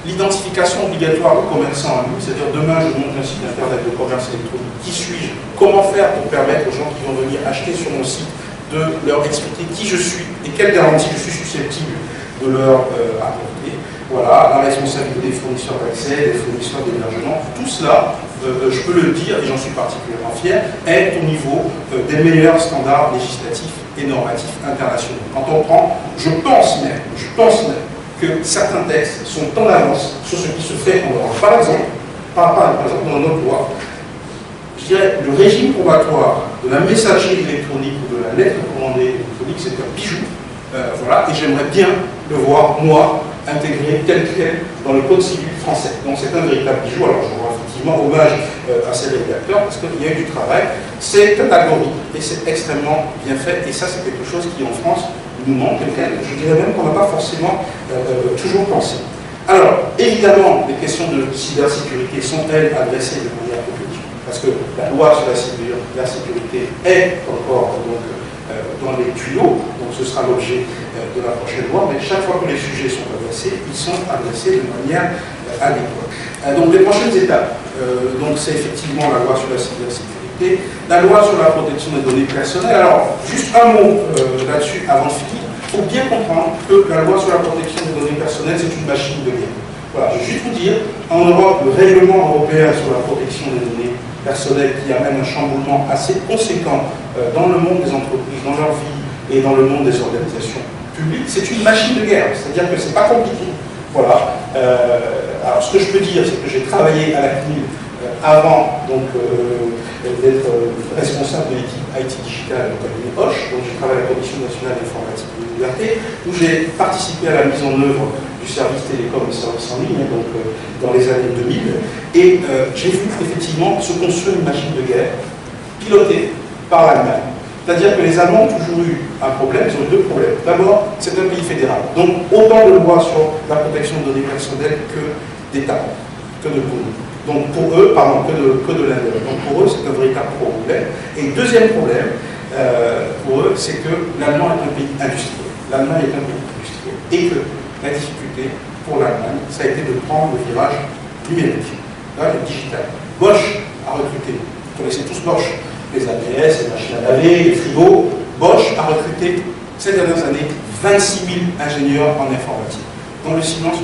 l'identification obligatoire du commerçant en ligne, c'est-à-dire demain je monte un site internet de commerce électronique, qui suis-je, comment faire pour permettre aux gens qui vont venir acheter sur mon site de leur expliquer qui je suis et quelle garantie je suis susceptible de leur apporter. Voilà, la responsabilité des fournisseurs d'accès, des fournisseurs d'hébergement, tout cela, je peux le dire, et j'en suis particulièrement fier, est au niveau des meilleurs standards législatifs et normatifs internationaux. Quand on prend, je pense même que certains textes sont en avance sur ce qui se fait en Europe. Par exemple, dans notre loi, je dirais, le régime probatoire de la messagerie électronique ou de la lettre commandée électronique, c'est un bijou. Voilà, et j'aimerais bien le voir, moi, intégré tel quel dans le code civil français. Donc c'est un véritable bijou. Alors je rends effectivement hommage à ces rédacteurs parce qu'il y a eu du travail. C'est un algorithme et c'est extrêmement bien fait. Et ça, c'est quelque chose qui, en France, nous manque. Je dirais même qu'on n'a pas forcément toujours pensé. Alors, évidemment, les questions de cybersécurité sont, elles, adressées de manière publique. Parce que la loi sur la sécurité est encore dans les tuyaux, donc ce sera l'objet de la prochaine loi, mais chaque fois que les sujets sont adressés, ils sont adressés de manière adéquate. Donc les prochaines étapes, donc c'est effectivement la loi sur la cybersécurité, la loi sur la protection des données personnelles. Alors, juste un mot là-dessus avant de finir. Il faut bien comprendre que la loi sur la protection des données personnelles, c'est une machine de guerre. Voilà, je vais juste vous dire, en Europe, le règlement européen sur la protection des données personnelles qui amène un chamboulement assez conséquent dans le monde des entreprises, dans leur vie et dans le monde des organisations publiques, c'est une machine de guerre, c'est-à-dire que c'est pas compliqué. Voilà. Alors ce que je peux dire, c'est que j'ai travaillé à la CNIL avant d'être responsable de l'équipe IT digitale au cabinet Hoche, donc j'ai travaillé à la Commission nationale d'informatique et de liberté, où j'ai participé à la mise en œuvre du service télécom et services en ligne, donc dans les années 2000, et j'ai vu effectivement se construire une machine de guerre pilotée par l'Allemagne. C'est-à-dire que les Allemands ont toujours eu un problème, ils ont eu deux problèmes. D'abord, c'est un pays fédéral, donc autant de lois sur la protection de données personnelles que d'États, que de communes. Donc pour eux, pardon, que de l'intérieur. Donc pour eux, c'est un véritable problème. Et deuxième problème, pour eux, c'est que l'Allemand est un pays industriel. L'Allemagne est un pays industriel. Et que la difficulté pour l'Allemagne, ça a été de prendre le virage numérique, le digital. Bosch a recruté, vous connaissez tous Bosch, les ABS, les machines à laver, les frigos. Bosch a recruté, ces dernières années, 26 000 ingénieurs en informatique. Dans le silence,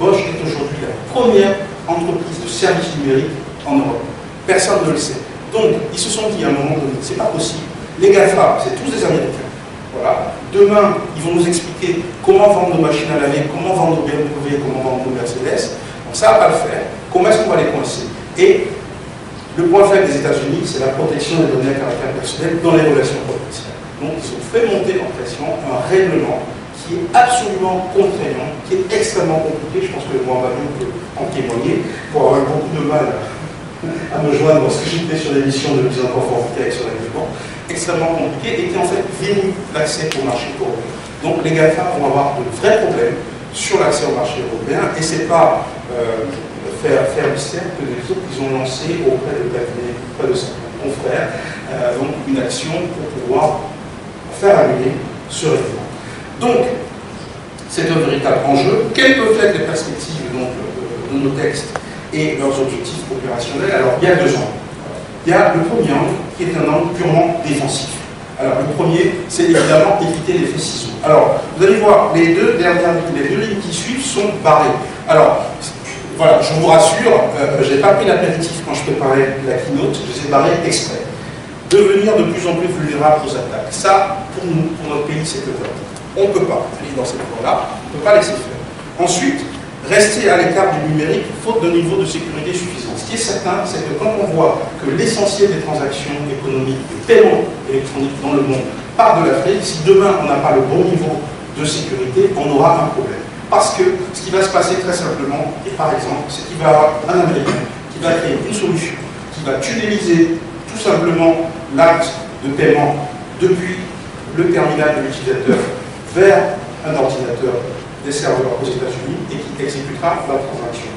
Bosch est aujourd'hui la première entreprise de services numériques en Europe. Personne ne le sait. Donc, ils se sont dit à un moment donné, c'est pas possible. Les GAFA, c'est tous des Américains. Voilà. Demain, ils vont nous expliquer comment vendre nos machines à laver, comment vendre nos BMW, comment vendre nos Mercedes. Donc, ça ne va pas le faire. Comment est-ce qu'on va les coincer? Et le point faible des États-Unis, c'est la protection des données à caractère personnel dans les relations commerciales. Donc, ils ont fait monter en pression un règlement qui est absolument contraignant, qui est extrêmement compliqué. Je pense que moi, Babou peut en témoigner, pour avoir beaucoup de mal à me joindre lorsque j'étais sur des missions de mise en conformité avec ce règlement, extrêmement compliqué, et qui en fait verrouille l'accès au marché européen. Donc les GAFA vont avoir de vrais problèmes sur l'accès au marché européen, et c'est pas faire mystère que les autres, ils ont lancé auprès de près de 50 confrères, donc une action pour pouvoir faire annuler ce règlement. Donc, c'est un véritable enjeu. Quelles peuvent être les perspectives donc, de nos textes et leurs objectifs opérationnels? Alors, il y a deux angles. Il y a le premier angle qui est un angle purement défensif. Alors, le premier, c'est évidemment éviter l'effet ciseau. Alors, vous allez voir, les deux lignes qui suivent sont barrées. Alors, voilà, je vous rassure, je n'ai pas pris l'apéritif quand je préparais la keynote, je les ai barrés exprès. Devenir de plus en plus vulnérable aux attaques. Ça, pour nous, pour notre pays, c'est interdit. On ne peut pas aller dans cette voie-là, on ne peut pas laisser faire. Ensuite, rester à l'écart du numérique, faute d'un niveau de sécurité suffisant. Ce qui est certain, c'est que quand on voit que l'essentiel des transactions économiques, des paiements électroniques dans le monde part de l'Afrique, si demain on n'a pas le bon niveau de sécurité, on aura un problème. Parce que ce qui va se passer très simplement, et par exemple, c'est qu'il va y avoir un Américain qui va créer une solution, qui va tunneliser tout simplement l'acte de paiement depuis le terminal de l'utilisateur vers un ordinateur des serveurs aux États-Unis et qui exécutera la transaction.